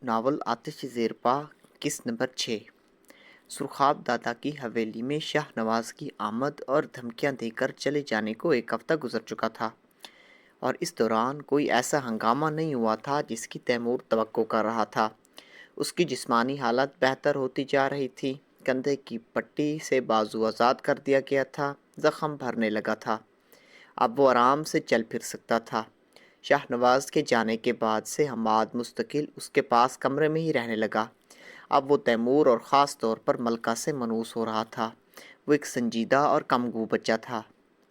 Novel آتش زیر پا قسط نمبر 6 سرخاب دادا کی حویلی میں شاہ نواز کی آمد اور دھمکیاں دے کر چلے جانے کو ایک ہفتہ گزر چکا تھا، اور اس دوران کوئی ایسا ہنگامہ نہیں ہوا تھا جس کی تیمور توقع کر رہا تھا۔ اس کی جسمانی حالت بہتر ہوتی جا رہی تھی، کندھے کی پٹی سے بازو آزاد کر دیا گیا تھا، زخم بھرنے لگا تھا، اب وہ آرام سے چل پھر سکتا تھا۔ شاہ نواز کے جانے کے بعد سے حماد مستقل اس کے پاس کمرے میں ہی رہنے لگا۔ اب وہ تیمور اور خاص طور پر ملکہ سے منوس ہو رہا تھا۔ وہ ایک سنجیدہ اور کم گو بچہ تھا۔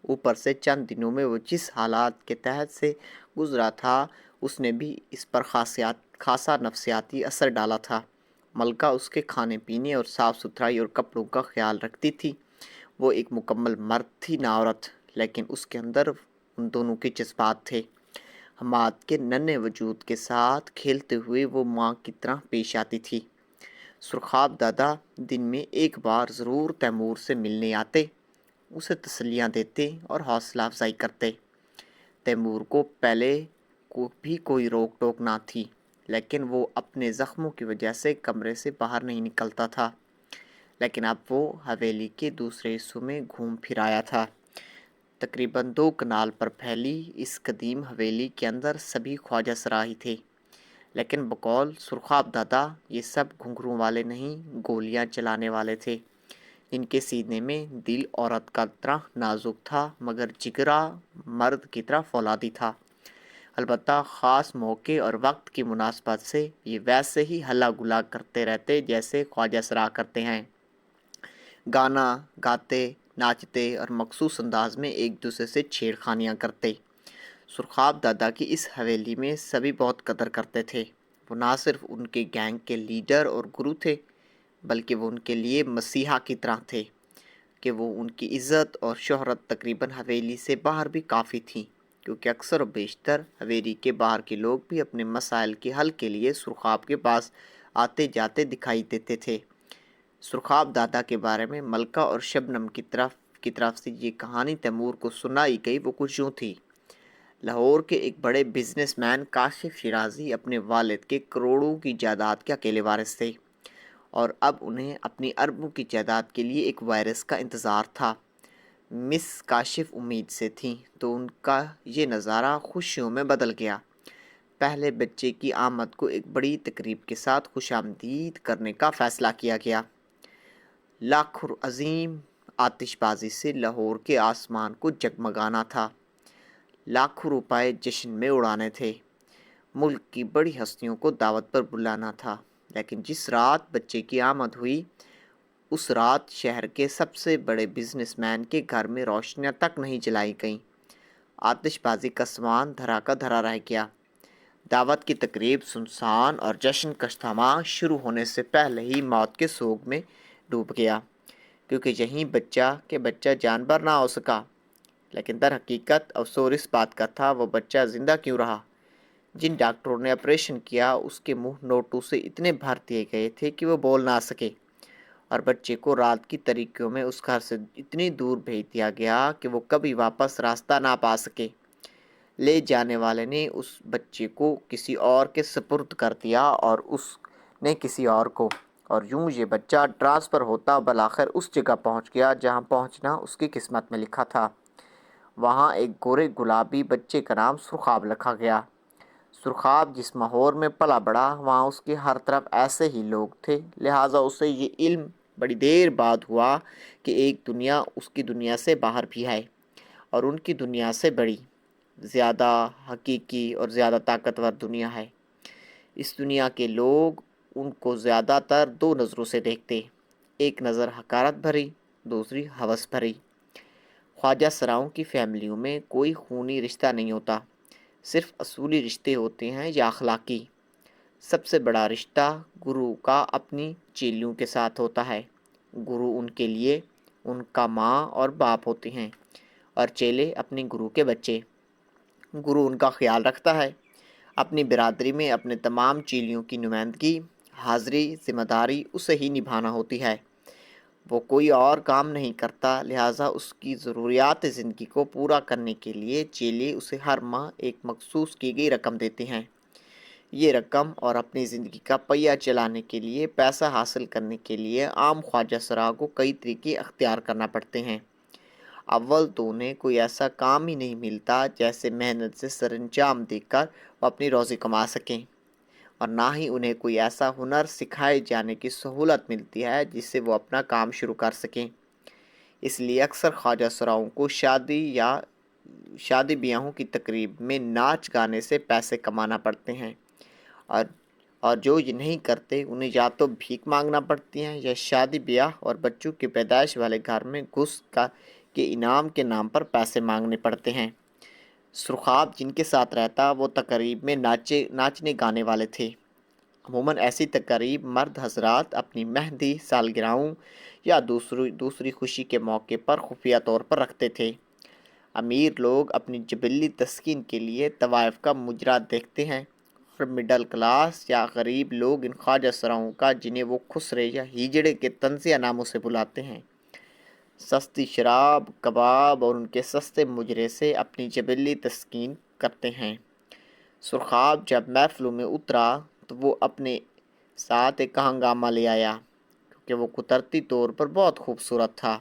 اوپر سے چند دنوں میں وہ جس حالات کے تحت سے گزرا تھا اس نے بھی اس پر خاصا نفسیاتی اثر ڈالا تھا۔ ملکہ اس کے کھانے پینے اور صاف ستھرائی اور کپڑوں کا خیال رکھتی تھی۔ وہ ایک مکمل مرد تھی نہ عورت، لیکن اس کے اندر ان دونوں کے جذبات تھے۔ حماد کے ننھے وجود کے ساتھ کھیلتے ہوئے وہ ماں کی طرح پیش آتی تھی۔ سرخاب دادا دن میں ایک بار ضرور تیمور سے ملنے آتے، اسے تسلیاں دیتے اور حوصلہ افزائی کرتے۔ تیمور کو پہلے بھی کوئی روک ٹوک نہ تھی، لیکن وہ اپنے زخموں کی وجہ سے کمرے سے باہر نہیں نکلتا تھا۔ لیکن اب وہ حویلی کے دوسرے حصوں میں گھوم پھر آیا تھا۔ تقریباً 2 کنال پر پھیلی اس قدیم حویلی کے اندر سبھی خواجہ سرائی تھے، لیکن بقول سرخاب دادا یہ سب گھنگروں والے نہیں، گولیاں چلانے والے تھے، جن کے سینے میں دل عورت کا طرح نازک تھا مگر جگرا مرد کی طرح فولادی تھا۔ البتہ خاص موقع اور وقت کی مناسبت سے یہ ویسے ہی ہلا گلا کرتے رہتے جیسے خواجہ سرا کرتے ہیں، گانا گاتے، ناچتے اور مخصوص انداز میں ایک دوسرے سے چھیڑ خانیاں کرتے۔ سرخاب دادا کی اس حویلی میں سبھی بہت قدر کرتے تھے۔ وہ نہ صرف ان کے گینگ کے لیڈر اور گرو تھے، بلکہ وہ ان کے لیے مسیحا کی طرح تھے کہ وہ ان کی عزت اور شہرت تقریباً حویلی سے باہر بھی کافی تھی، کیونکہ اکثر و بیشتر حویلی کے باہر کے لوگ بھی اپنے مسائل کے حل کے لیے سرخاب کے پاس آتے جاتے دکھائی دیتے تھے۔ سرخاب دادا کے بارے میں ملکہ اور شبنم کی طرف سے یہ کہانی تیمور کو سنائی گئی وہ کچھ یوں تھی۔ لاہور کے ایک بڑے بزنس مین کاشف شیرازی اپنے والد کے کروڑوں کی جائیداد کے اکیلے وارث تھے، اور اب انہیں اپنی اربوں کی جائیداد کے لیے ایک وارث کا انتظار تھا۔ مس کاشف امید سے تھیں تو ان کا یہ نظارہ خوشیوں میں بدل گیا۔ پہلے بچے کی آمد کو ایک بڑی تقریب کے ساتھ خوش آمدید کرنے کا فیصلہ کیا گیا۔ لاکھ عظیم آتش بازی سے لاہور کے آسمان کو جگمگانا تھا، لاکھوں روپے جشن میں اڑانے تھے، ملک کی بڑی ہستیوں کو دعوت پر بلانا تھا۔ لیکن جس رات بچے کی آمد ہوئی، اس رات شہر کے سب سے بڑے بزنس مین کے گھر میں روشنیاں تک نہیں جلائی گئیں۔ آتش بازی کا سامان دھرا کا دھرا رہ گیا۔ دعوت کی تقریب سنسان اور جشن کا اجتماع شروع ہونے سے پہلے ہی موت کے سوگ میں ڈوب گیا، کیونکہ یہیں بچہ جانور نہ ہو سکا۔ لیکن در حقیقت افسوس اس بات کا تھا وہ بچہ زندہ کیوں رہا۔ جن ڈاکٹروں نے آپریشن کیا اس کے منہ نوٹوں سے اتنے بھر دیے گئے تھے کہ وہ بول نہ سکے، اور بچے کو رات کی تاریکیوں میں اس گھر سے اتنی دور بھیج دیا گیا کہ وہ کبھی واپس راستہ نہ پا سکے۔ لے جانے والے نے اس بچے کو کسی اور کے سپرد کر دیا اور اس نے کسی اور کو، اور یوں یہ بچہ ٹرانسفر ہوتا بالآخر اس جگہ پہنچ گیا جہاں پہنچنا اس کی قسمت میں لکھا تھا۔ وہاں ایک گورے گلابی بچے کا نام سرخاب رکھا گیا۔ سرخاب جس ماحول میں پلا بڑا وہاں اس کے ہر طرف ایسے ہی لوگ تھے، لہٰذا اسے یہ علم بڑی دیر بعد ہوا کہ ایک دنیا اس کی دنیا سے باہر بھی ہے، اور ان کی دنیا سے بڑی، زیادہ حقیقی اور زیادہ طاقتور دنیا ہے۔ اس دنیا کے لوگ ان کو زیادہ تر 2 نظروں سے دیکھتے، ایک نظر حقارت بھری، دوسری ہوس بھری۔ خواجہ سراؤں کی فیملیوں میں کوئی خونی رشتہ نہیں ہوتا، صرف اصولی رشتے ہوتے ہیں یا اخلاقی۔ سب سے بڑا رشتہ گرو کا اپنی چیلیوں کے ساتھ ہوتا ہے۔ گرو ان کے لیے ان کا ماں اور باپ ہوتے ہیں، اور چیلے اپنے گرو کے بچے۔ گرو ان کا خیال رکھتا ہے۔ اپنی برادری میں اپنے تمام چیلیوں کی نمائندگی، حاضری، ذمہ داری اسے ہی نبھانا ہوتی ہے۔ وہ کوئی اور کام نہیں کرتا، لہٰذا اس کی ضروریات زندگی کو پورا کرنے کے لیے چیلے اسے ہر ماہ ایک مخصوص کی گئی رقم دیتے ہیں۔ یہ رقم اور اپنی زندگی کا پہیہ چلانے کے لیے، پیسہ حاصل کرنے کے لیے عام خواجہ سراؤں کو کئی طریقے اختیار کرنا پڑتے ہیں۔ اول تو انہیں کوئی ایسا کام ہی نہیں ملتا جیسے محنت سے سر انجام دے کر وہ اپنی روزی کما سکیں، اور نہ ہی انہیں کوئی ایسا ہنر سکھائے جانے کی سہولت ملتی ہے جس سے وہ اپنا کام شروع کر سکیں۔ اس لیے اکثر خواجہ سراؤں کو شادی بیاہوں کی تقریب میں ناچ گانے سے پیسے کمانا پڑتے ہیں، اور جو یہ نہیں کرتے انہیں یا تو بھیک مانگنا پڑتی ہیں یا شادی بیاہ اور بچوں کی پیدائش والے گھر میں گھس کے انعام کے نام پر پیسے مانگنے پڑتے ہیں۔ سرخاب جن کے ساتھ رہتا وہ تقریب میں ناچنے گانے والے تھے۔ عموماً ایسی تقریب مرد حضرات اپنی مہندی، سالگرہوں یا دوسری خوشی کے موقع پر خفیہ طور پر رکھتے تھے۔ امیر لوگ اپنی جبلی تسکین کے لیے طوائف کا مجرا دیکھتے ہیں، اور مڈل کلاس یا غریب لوگ ان خواجہ سراؤں کا، جنہیں وہ خسرے یا ہیجڑے کے طنزیہ ناموں سے بلاتے ہیں، سستی شراب، کباب اور ان کے سستے مجرے سے اپنی جبلی تسکین کرتے ہیں۔ سرخاب جب محفلوں میں اترا تو وہ اپنے ساتھ ایک ہنگامہ لے آیا، کیونکہ وہ قدرتی طور پر بہت خوبصورت تھا۔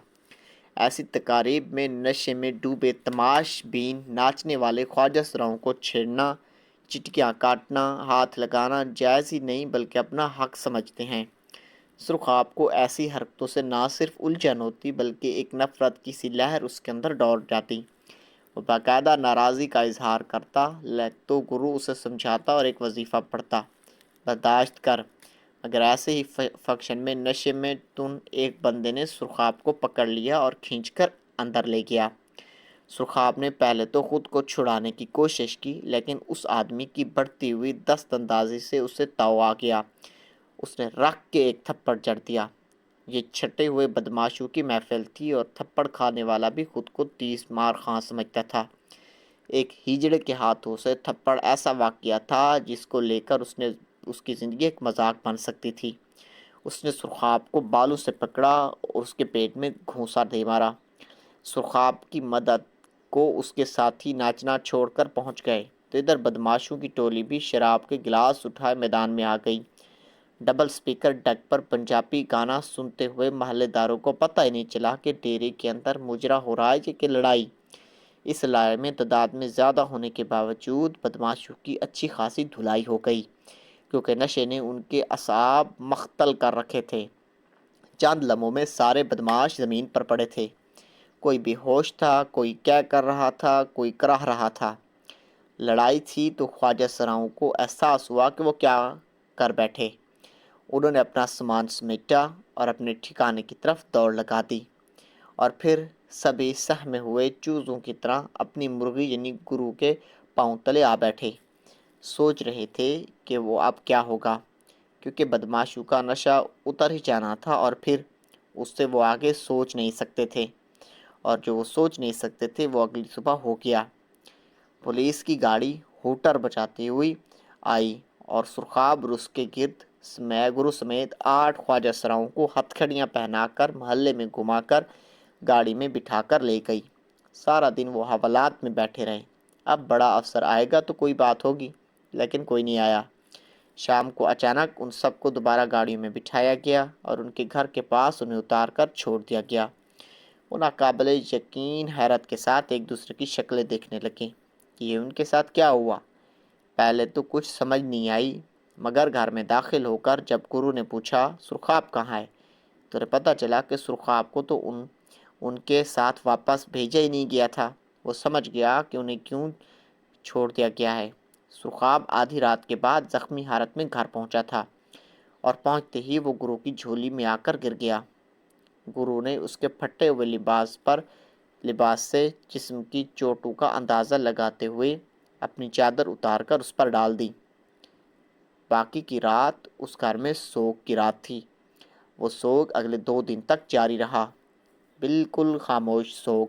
ایسی تقاریب میں نشے میں ڈوبے تماش بین ناچنے والے خواجہ سراؤں کو چھیڑنا، چٹکیاں کاٹنا، ہاتھ لگانا جائز ہی نہیں بلکہ اپنا حق سمجھتے ہیں۔ سرخاب کو ایسی حرکتوں سے نہ صرف الجھن ہوتی بلکہ ایک نفرت کی سی لہر اس کے اندر دوڑ جاتی۔ وہ باقاعدہ ناراضی کا اظہار کرتا، تو گرو اسے سمجھاتا اور ایک وظیفہ پڑھتا: برداشت کر۔ مگر ایسے ہی فنکشن میں نشے میں تن ایک بندے نے سرخاب کو پکڑ لیا اور کھینچ کر اندر لے گیا۔ سرخاب نے پہلے تو خود کو چھڑانے کی کوشش کی، لیکن اس آدمی کی بڑھتی ہوئی دست اندازی سے اسے تاؤ آ گیا۔ اس نے رکھ کے ایک تھپڑ جڑ دیا۔ یہ چھٹے ہوئے بدماشوں کی محفل تھی، اور تھپڑ کھانے والا بھی خود کو 30 مار خاں سمجھتا تھا۔ ایک ہیجڑے کے ہاتھوں سے تھپڑ ایسا واقعہ تھا جس کو لے کر اس کی زندگی ایک مذاق بن سکتی تھی۔ اس نے سرخاب کو بالوں سے پکڑا اور اس کے پیٹ میں گھونسا دے مارا۔ سرخاب کی مدد کو اس کے ساتھی ناچنا چھوڑ کر پہنچ گئے تو ادھر بدماشوں کی ٹولی بھی شراب کے گلاس اٹھائے میدان میں آ گئی۔ ڈبل سپیکر ڈیک پر پنجابی گانا سنتے ہوئے محلے داروں کو پتہ ہی نہیں چلا کہ ڈیرے کے اندر مجرا ہو رہا ہے کہ لڑائی۔ اس لڑائی میں تعداد میں زیادہ ہونے کے باوجود بدماشوں کی اچھی خاصی دھلائی ہو گئی، کیونکہ نشے نے ان کے اعصاب مختل کر رکھے تھے۔ چند لمحوں میں سارے بدماش زمین پر پڑے تھے۔ کوئی بے ہوش تھا، کوئی کیا کر رہا تھا، کوئی کراہ رہا تھا۔ لڑائی تھی تو خواجہ سراؤں کو احساس ہوا کہ وہ کیا کر بیٹھے۔ انہوں نے اپنا سامان سمیٹا اور اپنے ٹھکانے کی طرف دوڑ لگا دی، اور پھر سبھی سہمے ہوئے چوزوں کی طرح اپنی مرغی یعنی گرو کے پاؤں تلے آ بیٹھے۔ سوچ رہے تھے کہ وہ اب کیا ہوگا، کیونکہ بدماشوں کا نشہ اتر ہی جانا تھا، اور پھر اس سے وہ آگے سوچ نہیں سکتے تھے، اور جو وہ سوچ نہیں سکتے تھے وہ اگلی صبح ہو گیا۔ پولیس کی گاڑی ہوٹر بجاتی ہوئی آئی اور سرخاب اور اس کے گرد گرو سمیت 8 خواجہ سراؤں کو ہتھکڑیاں پہنا کر محلے میں گھما کر گاڑی میں بٹھا کر لے گئی۔ سارا دن وہ حوالات میں بیٹھے رہے۔ اب بڑا افسر آئے گا تو کوئی بات ہوگی، لیکن کوئی نہیں آیا۔ شام کو اچانک ان سب کو دوبارہ گاڑیوں میں بٹھایا گیا اور ان کے گھر کے پاس انہیں اتار کر چھوڑ دیا گیا۔ وہ ناقابل یقین حیرت کے ساتھ ایک دوسرے کی شکلیں دیکھنے لگے کہ یہ ان کے ساتھ کیا ہوا۔ پہلے تو کچھ سمجھ نہیں آئی، مگر گھر میں داخل ہو کر جب گرو نے پوچھا سرخاب کہاں ہے، تو انہیں پتہ چلا کہ سرخاب کو تو ان کے ساتھ واپس بھیجا ہی نہیں گیا تھا۔ وہ سمجھ گیا کہ انہیں کیوں چھوڑ دیا گیا ہے۔ سرخاب آدھی رات کے بعد زخمی حالت میں گھر پہنچا تھا، اور پہنچتے ہی وہ گرو کی جھولی میں آ کر گر گیا۔ گرو نے اس کے پھٹے ہوئے لباس سے جسم کی چوٹوں کا اندازہ لگاتے ہوئے اپنی چادر اتار کر اس پر ڈال دی۔ باقی کی رات اس گھر میں سوگ کی رات تھی۔ وہ سوگ اگلے 2 دن تک جاری رہا، بالکل خاموش سوگ،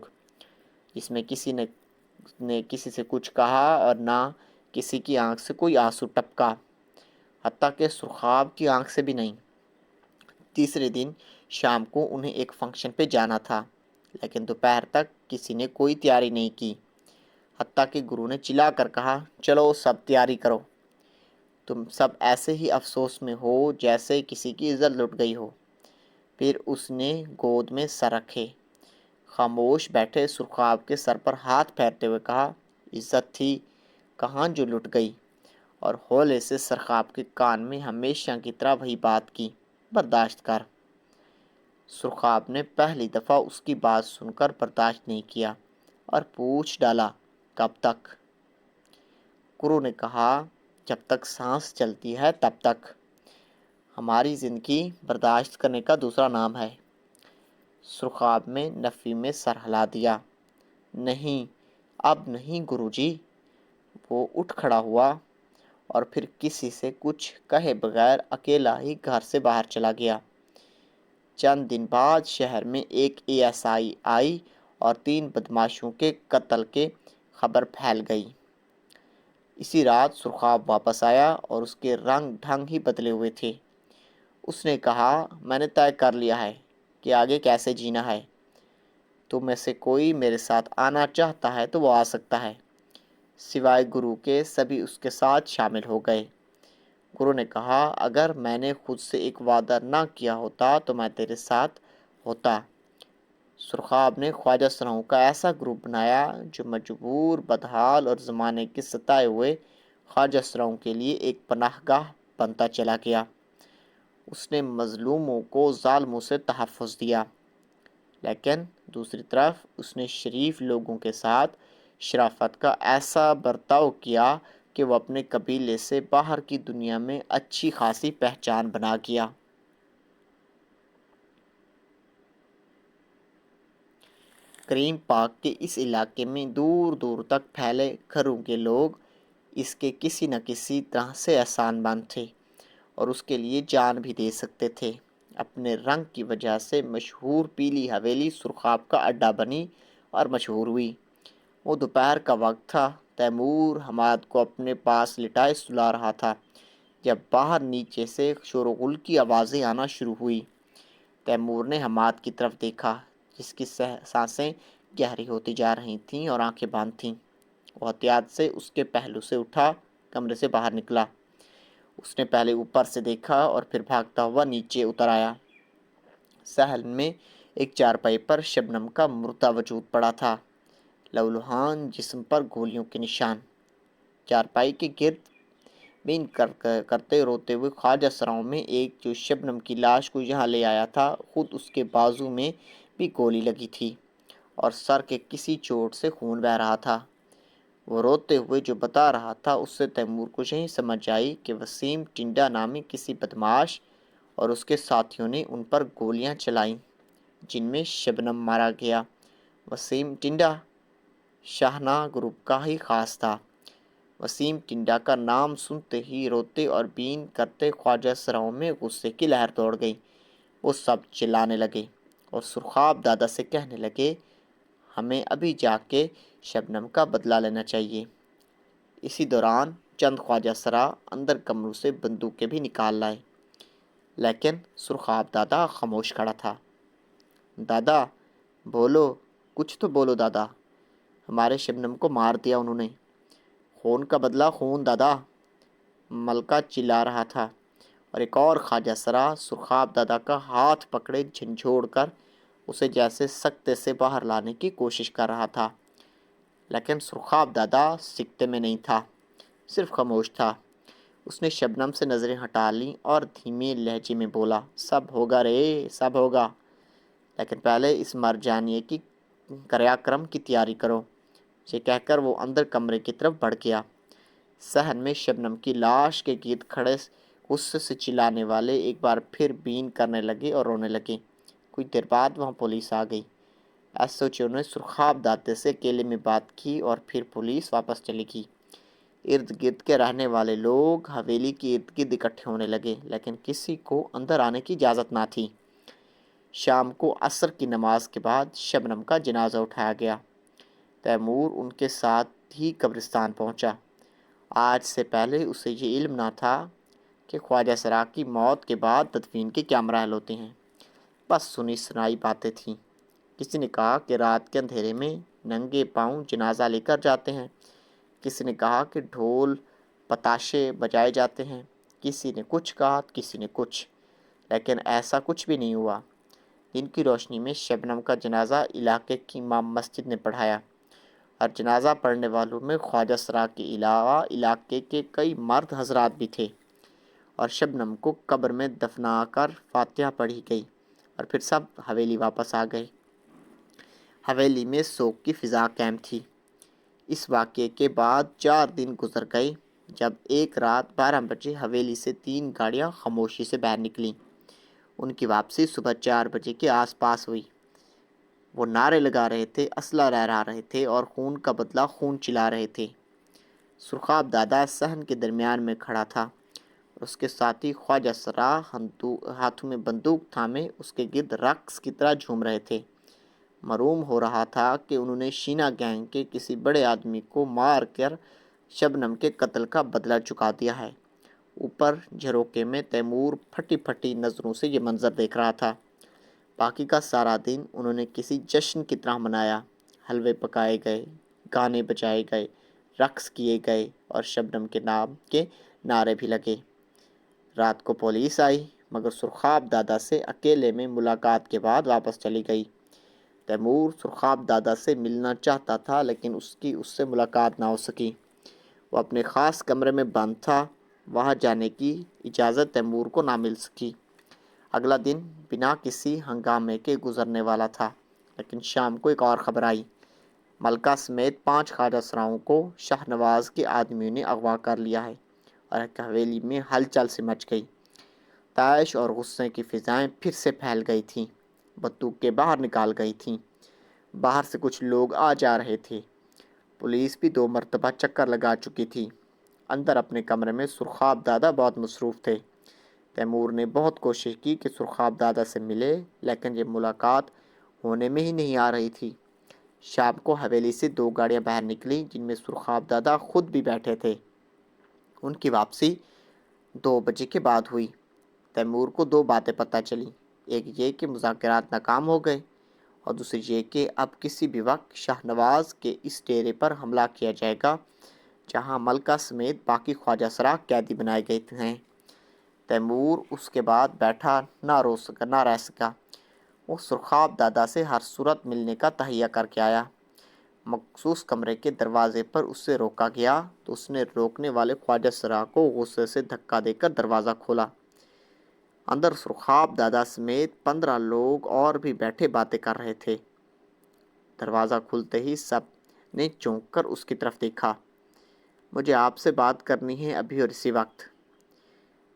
جس میں کسی نے کسی سے کچھ کہا اور نہ کسی کی آنکھ سے کوئی آنسو ٹپکا، حتیٰ کہ سرخاب کی آنکھ سے بھی نہیں۔ تیسرے دن شام کو انہیں ایک فنکشن پہ جانا تھا، لیکن دوپہر تک کسی نے کوئی تیاری نہیں کی، حتیٰ کہ گرو نے چلا کر کہا چلو سب تیاری کرو۔ تم سب ایسے ہی افسوس میں ہو جیسے کسی کی عزت لٹ گئی ہو۔ پھر اس نے گود میں سر رکھے، خاموش بیٹھے سرخاب کے سر پر ہاتھ پھیرتے ہوئے کہا، عزت تھی کہاں جو لٹ گئی، اور ہولے سے سرخاب کے کان میں ہمیشہ کی طرح وہی بات کی، برداشت کر۔ سرخاب نے پہلی دفعہ اس کی بات سن کر برداشت نہیں کیا اور پوچھ ڈالا، کب تک؟ کرو نے کہا، جب تک سانس چلتی ہے تب تک۔ ہماری زندگی برداشت کرنے کا دوسرا نام ہے۔ سرخاب میں نفی میں سر ہلا دیا، نہیں اب نہیں گرو جی۔ وہ اٹھ کھڑا ہوا اور پھر کسی سے کچھ کہے بغیر اکیلا ہی گھر سے باہر چلا گیا۔ چند دن بعد شہر میں ایک ASI آئی اور 3 بدماشوں کے قتل کے خبر پھیل گئی۔ اسی رات سرخاب واپس آیا اور اس کے رنگ ڈھنگ ہی بدلے ہوئے تھے۔ اس نے کہا، میں نے طے کر لیا ہے کہ آگے کیسے جینا ہے۔ تم میں سے کوئی میرے ساتھ آنا چاہتا ہے تو وہ آ سکتا ہے۔ سوائے گرو کے سبھی اس کے ساتھ شامل ہو گئے۔ گرو نے کہا، اگر میں نے خود سے ایک وعدہ نہ کیا ہوتا تو میں تیرے ساتھ ہوتا۔ سرخاب نے خواجہ سراؤں کا ایسا گروپ بنایا جو مجبور، بدحال اور زمانے کے ستائے ہوئے خواجہ سراؤں کے لیے ایک پناہ گاہ بنتا چلا گیا۔ اس نے مظلوموں کو ظالموں سے تحفظ دیا، لیکن دوسری طرف اس نے شریف لوگوں کے ساتھ شرافت کا ایسا برتاؤ کیا کہ وہ اپنے قبیلے سے باہر کی دنیا میں اچھی خاصی پہچان بنا گیا۔ کریم پاک کے اس علاقے میں دور دور تک پھیلے گھروں کے لوگ اس کے کسی نہ کسی طرح سے احسان مند تھے اور اس کے لیے جان بھی دے سکتے تھے۔ اپنے رنگ کی وجہ سے مشہور پیلی حویلی سرخاب کا اڈا بنی اور مشہور ہوئی۔ وہ دوپہر کا وقت تھا۔ تیمور حماد کو اپنے پاس لٹائے سلا رہا تھا جب باہر نیچے سے شور و غل کی آوازیں آنا شروع ہوئی۔ تیمور نے حماد کی طرف دیکھا جس کی سانسیں گہری ہوتی جا رہی تھیں اور آنکھیں بند تھیں۔ وہ احتیاط سے اس کے پہلو سے اٹھا، کمرے سے باہر نکلا۔ اس نے پہلے اوپر سے دیکھا اور پھر بھاگتا ہوا نیچے اتر آیا۔ صحن میں ایک چارپائی پر شبنم کا مردہ وجود پڑا تھا، لہولہان جسم پر گولیوں کے نشان۔ چارپائی کے گرد بین کرتے روتے ہوئے خواجہ سراؤں میں ایک جو شبنم کی لاش کو یہاں لے آیا تھا، خود اس کے بازو میں بھی گولی لگی تھی اور سر کے کسی چوٹ سے خون بہہ رہا تھا۔ وہ روتے ہوئے جو بتا رہا تھا اس سے تیمور کو یہی سمجھ آئی کہ وسیم ٹنڈا نامی کسی بدماش اور اس کے ساتھیوں نے ان پر گولیاں چلائیں جن میں شبنم مارا گیا۔ وسیم ٹنڈا شاہنامہ گروپ کا ہی خاص تھا۔ وسیم ٹنڈا کا نام سنتے ہی روتے اور بین کرتے خواجہ سراؤں میں غصے کی لہر دوڑ گئی۔ وہ سب چلانے لگے اور سرخاب دادا سے کہنے لگے، ہمیں ابھی جا کے شبنم کا بدلہ لینا چاہیے۔ اسی دوران چند خواجہ سرا اندر کمروں سے بندوقیں بھی نکال لائے، لیکن سرخاب دادا خاموش کھڑا تھا۔ دادا بولو، کچھ تو بولو دادا، ہمارے شبنم کو مار دیا انہوں نے، خون کا بدلہ خون دادا، ملکہ چلا رہا تھا، اور ایک اور خواجہ سرا سرخاب دادا کا ہاتھ پکڑے جھنجھوڑ کر اسے جیسے سکتے سے باہر لانے کی کوشش کر رہا تھا، لیکن سرخاب دادا سکتے میں نہیں تھا، صرف خاموش تھا۔ اس نے شبنم سے نظریں ہٹا لیں اور دھیمے لہجے میں بولا، سب ہوگا رے، سب ہوگا، لیکن پہلے اس مر جانیے کی کریاکرم کی تیاری کرو۔ یہ کہہ کر وہ اندر کمرے کی طرف بڑھ گیا۔ صحن میں شبنم کی لاش کے گرد کھڑے غصے سے چلانے والے ایک بار پھر بین کرنے لگے اور رونے لگے۔ کچھ دیر بعد وہاں پولیس آ گئی۔ SHO نے سرخاب دادے سے اکیلے میں بات کی اور پھر پولیس واپس چلی گئی۔ ارد گرد کے رہنے والے لوگ حویلی کے ارد گرد اکٹھے ہونے لگے، لیکن کسی کو اندر آنے کی اجازت نہ تھی۔ شام کو عصر کی نماز کے بعد شبنم کا جنازہ اٹھایا گیا۔ تیمور ان کے ساتھ ہی قبرستان پہنچا۔ آج سے پہلے اسے یہ علم نہ تھا کہ خواجہ سرا کی موت کے بعد تدفین کے کیا مراحل ہوتے ہیں، بس سنی سنائی باتیں تھیں۔ کسی نے کہا کہ رات کے اندھیرے میں ننگے پاؤں جنازہ لے کر جاتے ہیں، کسی نے کہا کہ ڈھول پتاشے بجائے جاتے ہیں، کسی نے کچھ کہا کسی نے کچھ، لیکن ایسا کچھ بھی نہیں ہوا۔ دن کی روشنی میں شبنم کا جنازہ علاقے کی امام مسجد نے پڑھایا، اور جنازہ پڑھنے والوں میں خواجہ سرا کے علاوہ علاقے کے کئی مرد حضرات بھی تھے، اور شبنم کو قبر میں دفنا کر فاتحہ پڑھی گئی، اور پھر سب حویلی واپس آ گئے۔ حویلی میں سوگ کی فضا قائم تھی۔ اس واقعے کے بعد 4 دن گزر گئے جب ایک رات 12 بجے حویلی سے 3 گاڑیاں خاموشی سے باہر نکلیں۔ ان کی واپسی صبح 4 بجے کے آس پاس ہوئی۔ وہ نعرے لگا رہے تھے، اسلحہ لہرا رہے تھے اور خون کا بدلہ خون چلا رہے تھے۔ سرخاب دادا صحن کے درمیان میں کھڑا تھا، اس کے ساتھی خواجہ سرا ہاتھوں میں بندوق تھامے اس کے گرد رقص کی طرح جھوم رہے تھے۔ معلوم ہو رہا تھا کہ انہوں نے شینا گینگ کے کسی بڑے آدمی کو مار کر شبنم کے قتل کا بدلہ چکا دیا ہے۔ اوپر جھروکے میں تیمور پھٹی پھٹی نظروں سے یہ منظر دیکھ رہا تھا۔ باقی کا سارا دن انہوں نے کسی جشن کی طرح منایا۔ حلوے پکائے گئے، گانے بجائے گئے، رقص کیے گئے اور شبنم کے نام کے نعرے بھی لگے۔ رات کو پولیس آئی، مگر سرخاب دادا سے اکیلے میں ملاقات کے بعد واپس چلی گئی۔ تیمور سرخاب دادا سے ملنا چاہتا تھا، لیکن اس سے ملاقات نہ ہو سکی۔ وہ اپنے خاص کمرے میں بند تھا، وہاں جانے کی اجازت تیمور کو نہ مل سکی۔ اگلا دن بنا کسی ہنگامے کے گزرنے والا تھا، لیکن شام کو ایک اور خبر آئی۔ ملکہ سمیت 5 خواجہ سراؤں کو شاہ نواز کے آدمیوں نے اغوا کر لیا ہے، اور حویلی میں ہلچل سی مچ گئی۔ طیش اور غصے کی فضائیں پھر سے پھیل گئی تھیں، بندوقیں باہر نکال گئی تھیں، باہر سے کچھ لوگ آ جا رہے تھے۔ پولیس بھی 2 مرتبہ چکر لگا چکی تھی۔ اندر اپنے کمرے میں سرخاب دادا بہت مصروف تھے۔ تیمور نے بہت کوشش کی کہ سرخاب دادا سے ملے، لیکن یہ ملاقات ہونے میں ہی نہیں آ رہی تھی۔ شام کو حویلی سے 2 گاڑیاں باہر نکلیں جن میں سرخاب دادا خود بھی بیٹھے تھے۔ ان کی واپسی 2 بجے کے بعد ہوئی۔ تیمور کو 2 باتیں پتہ چلیں، ایک یہ کہ مذاکرات ناکام ہو گئے، اور دوسری یہ کہ اب کسی بھی وقت شاہ نواز کے اس ڈیرے پر حملہ کیا جائے گا جہاں ملکہ سمیت باقی خواجہ سرا قیدی بنائے گئے ہیں۔ تیمور اس کے بعد بیٹھا نہ رہ سکا۔ وہ سرخاب دادا سے ہر صورت ملنے کا تہیہ کر کے آیا۔ مخصوص کمرے کے دروازے پر اس سے روکا گیا تو اس نے روکنے والے خواجہ سرا کو غصے سے دھکا دے کر دروازہ کھولا۔ اندر سرخاب دادا سمیت 15 لوگ اور بھی بیٹھے باتیں کر رہے تھے۔ دروازہ کھلتے ہی سب نے چونک کر اس کی طرف دیکھا۔ مجھے آپ سے بات کرنی ہے ابھی اور اسی وقت،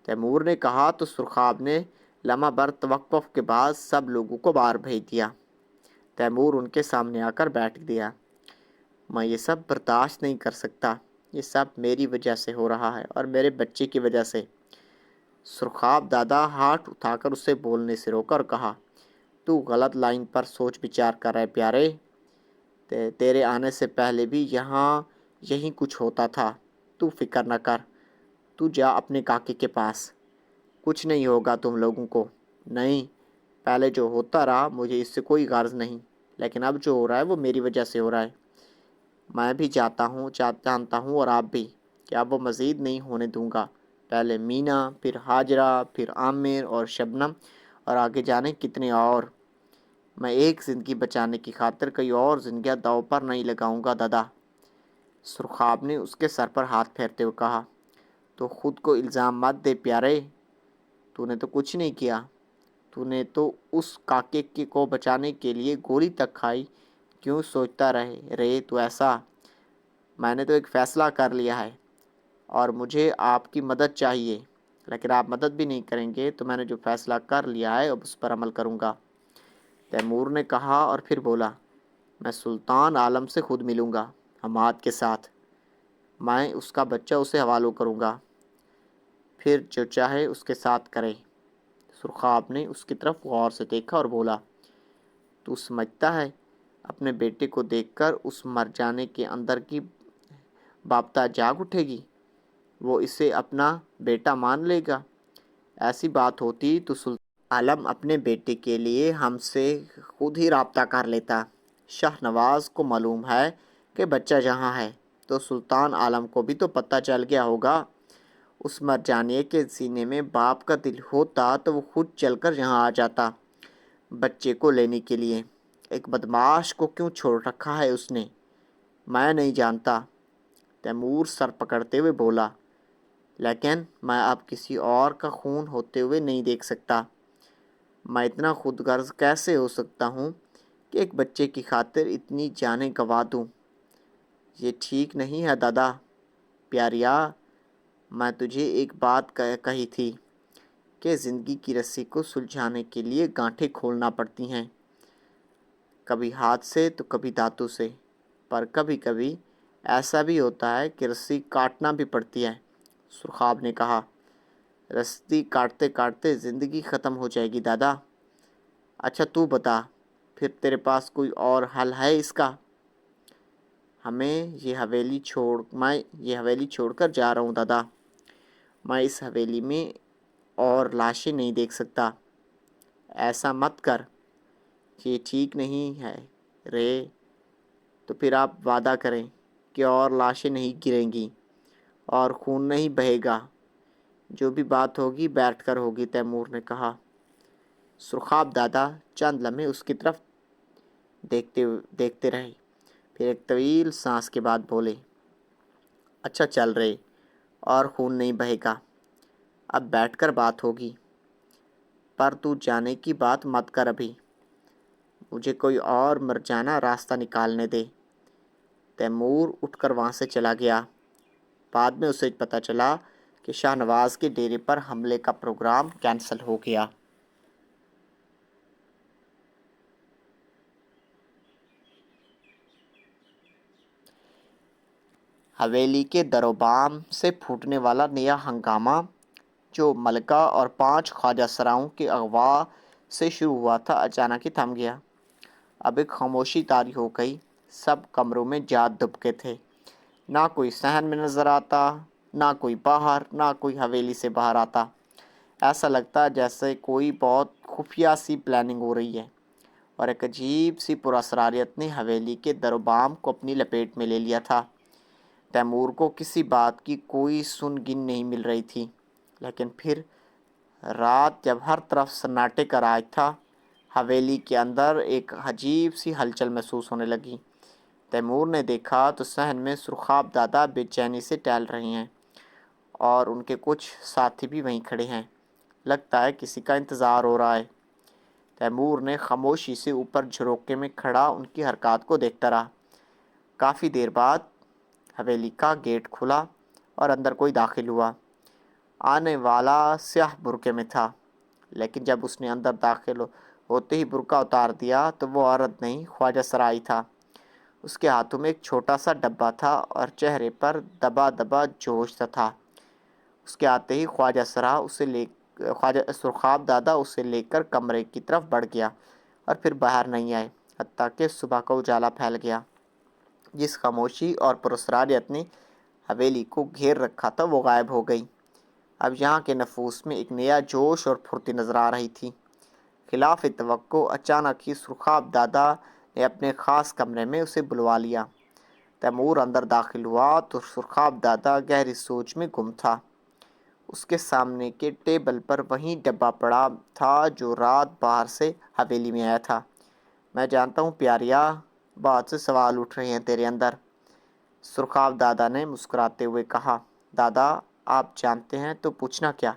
تیمور نے کہا تو سرخاب نے لمحہ بھر توقف کے بعد سب لوگوں کو باہر بھیج دیا۔ تیمور ان کے سامنے آ کر بیٹھ گیا۔ میں یہ سب برداشت نہیں کر سکتا، یہ سب میری وجہ سے ہو رہا ہے اور میرے بچے کی وجہ سے۔ سرخاب دادا ہاتھ اٹھا کر اسے بولنے سے روکا اور کہا، تو غلط لائن پر سوچ بچار کر رہے پیارے، تیرے آنے سے پہلے بھی یہاں یہی کچھ ہوتا تھا، تو فکر نہ کر، تو جا اپنے کاکے کے پاس، کچھ نہیں ہوگا تم لوگوں کو۔ نہیں، پہلے جو ہوتا رہا مجھے اس سے کوئی غرض نہیں، لیکن اب جو ہو رہا ہے وہ میری وجہ سے ہو رہا ہے۔ میں بھی جانتا ہوں اور آپ بھی کہ اب وہ مزید نہیں ہونے دوں گا۔ پہلے مینا، پھر ہاجرہ، پھر عامر اور شبنم، اور آگے جانے کتنے اور۔ میں ایک زندگی بچانے کی خاطر کئی اور زندگیاں داؤ پر نہیں لگاؤں گا دادا۔ سرخاب نے اس کے سر پر ہاتھ پھیرتے ہوئے کہا، تو خود کو الزام مت دے پیارے، تو نے تو کچھ نہیں کیا، تو نے تو اس کاکے کو بچانے کے لیے گولی تک کھائی، کیوں سوچتا رہے تو ایسا؟ میں نے تو ایک فیصلہ کر لیا ہے اور مجھے آپ کی مدد چاہیے، لیکن آپ مدد بھی نہیں کریں گے تو میں نے جو فیصلہ کر لیا ہے اب اس پر عمل کروں گا، تیمور نے کہا، اور پھر بولا، میں سلطان عالم سے خود ملوں گا، حماد کے ساتھ، میں اس کا بچہ اسے حوالہ کروں گا، پھر جو چاہے اس کے ساتھ کرے۔ سرخاب نے اس کی طرف غور سے دیکھا اور بولا، تو سمجھتا ہے اپنے بیٹے کو دیکھ کر اس مر جانے کے اندر کی بابتا جاگ اٹھے گی، وہ اسے اپنا بیٹا مان لے گا؟ ایسی بات ہوتی تو سلطان عالم اپنے بیٹے کے لیے ہم سے خود ہی رابطہ کر لیتا۔ شاہ نواز کو معلوم ہے کہ بچہ جہاں ہے تو سلطان عالم کو بھی تو پتہ چل گیا ہوگا۔ اس مرجانیے کے سینے میں باپ کا دل ہوتا تو وہ خود چل کر یہاں آ جاتا بچے کو لینے کے لیے۔ ایک بدماش کو کیوں چھوڑ رکھا ہے اس نے، میں نہیں جانتا۔ تیمور سر پکڑتے ہوئے بولا، لیکن میں اب کسی اور کا خون ہوتے ہوئے نہیں دیکھ سکتا۔ میں اتنا خود غرض کیسے ہو سکتا ہوں کہ ایک بچے کی خاطر اتنی جانیں گنوا دوں؟ یہ ٹھیک نہیں ہے دادا۔ پیاریا، میں تجھے ایک بات کہی تھی کہ زندگی کی رسی کو سلجھانے کے لیے گانٹھیں کھولنا پڑتی ہیں، کبھی ہاتھ سے تو کبھی دانتوں سے، پر کبھی کبھی ایسا بھی ہوتا ہے کہ رسی کاٹنا بھی پڑتی ہے۔ سرخاب نے کہا، رسی کاٹتے کاٹتے زندگی ختم ہو جائے گی دادا۔ اچھا تو بتا، پھر تیرے پاس کوئی اور حل ہے اس کا؟ میں یہ حویلی چھوڑ کر جا رہا ہوں دادا۔ میں اس حویلی میں اور لاشیں نہیں دیکھ سکتا۔ ایسا مت کر، یہ ٹھیک نہیں ہے رے۔ تو پھر آپ وعدہ کریں کہ اور لاشیں نہیں گریں گی اور خون نہیں بہے گا۔ جو بھی بات ہوگی بیٹھ کر ہوگی، تیمور نے کہا۔ سرخاب دادا چند لمحے اس کی طرف دیکھتے رہے، پھر ایک طویل سانس کے بعد بولے، اچھا چل رہے، اور خون نہیں بہے گا، اب بیٹھ کر بات ہوگی، پر تو جانے کی بات مت کر ابھی، مجھے کوئی اور مرجانہ راستہ نکالنے دے۔ تیمور اٹھ کر وہاں سے چلا گیا۔ بعد میں اسے پتہ چلا کہ شاہ نواز کے ڈیرے پر حملے کا پروگرام کینسل ہو گیا۔ حویلی کے در و بام سے پھوٹنے والا نیا ہنگامہ، جو ملکہ اور 5 خواجہ سراؤں کے اغوا سے شروع ہوا تھا، اچانک ہی تھم گیا۔ اب ایک خاموشی طاری ہو گئی۔ سب کمروں میں جات دبکے تھے۔ نہ کوئی صحن میں نظر آتا، نہ کوئی باہر، نہ کوئی حویلی سے باہر آتا۔ ایسا لگتا جیسے کوئی بہت خفیہ سی پلاننگ ہو رہی ہے، اور ایک عجیب سی پراسراریت نے حویلی کے در و بام کو اپنی لپیٹ میں لے لیا تھا۔ تیمور کو کسی بات کی کوئی سن گن نہیں مل رہی تھی، لیکن پھر رات جب ہر طرف سناٹے کا راج تھا، حویلی کے اندر ایک عجیب سی ہلچل محسوس ہونے لگی۔ تیمور نے دیکھا تو صحن میں سرخاب دادا بے چینی سے ٹہل رہے ہیں، اور ان کے کچھ ساتھی بھی وہیں کھڑے ہیں۔ لگتا ہے کسی کا انتظار ہو رہا ہے۔ تیمور نے خاموشی سے اوپر جھروکے میں کھڑا ان کی حرکات کو دیکھتا رہا۔ کافی دیر بعد حویلی کا گیٹ کھلا اور اندر کوئی داخل ہوا۔ آنے والا سیاہ برقعے میں تھا، لیکن جب اس نے اندر داخل ہوتے ہی برقع اتار دیا تو وہ عورت نہیں، خواجہ سرائی تھا۔ اس کے ہاتھوں میں ایک چھوٹا سا ڈبہ تھا اور چہرے پر دبا دبا جوش سا تھا۔ اس کے آتے ہی خواجہ سرخاب دادا اسے لے کر کمرے کی طرف بڑھ گیا، اور پھر باہر نہیں آئے حتیٰ کہ صبح کا اجالا پھیل گیا۔ جس خاموشی اور پراسراریت نے حویلی کو گھیر رکھا تھا وہ غائب ہو گئی۔ اب یہاں کے نفوس میں ایک نیا جوش اور پھرتی نظر آ رہی تھی۔ خلاف توقع اچانک ہی سرخاب دادا نے اپنے خاص کمرے میں اسے بلوا لیا۔ تیمور اندر داخل ہوا تو سرخاب دادا گہری سوچ میں گم تھا۔ اس کے سامنے کے ٹیبل پر وہی ڈبہ پڑا تھا جو رات باہر سے حویلی میں آیا تھا۔ میں جانتا ہوں پیاریا، بہت سے سوال اٹھ رہے ہیں تیرے اندر، سرخاب دادا نے مسکراتے ہوئے کہا۔ دادا، آپ جانتے ہیں تو پوچھنا کیا؟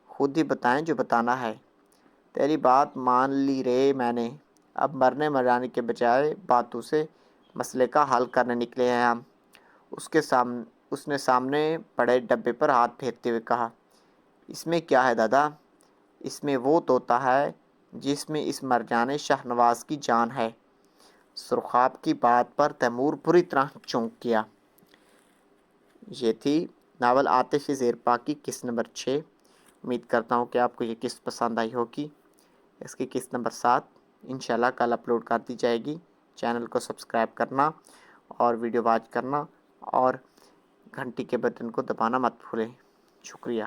خود ہی بتائیں جو بتانا ہے۔ تیری بات مان لی رے میں نے، اب مرنے مرانے کے بجائے باتوں سے مسئلے کا حل کرنے نکلے ہیں ہم۔ اس نے سامنے پڑے ڈبے پر ہاتھ پھیرتے ہوئے کہا، اس میں کیا ہے دادا؟ اس میں وہ طوطا ہے جس میں اس مرجان شاہ نواز کی جان ہے۔ سرخاب کی بات پر تیمور بری طرح چونک گیا۔ یہ تھی ناول آتش زیر پا کی قسط نمبر 6۔ امید کرتا ہوں کہ آپ کو یہ قسط پسند آئی ہوگی۔ اس کی قسط نمبر 7 انشاءاللہ کل اپلوڈ کر دی جائے گی۔ چینل کو سبسکرائب کرنا اور ویڈیو واچ کرنا اور گھنٹی کے بٹن کو دبانا مت بھولیں۔ شکریہ۔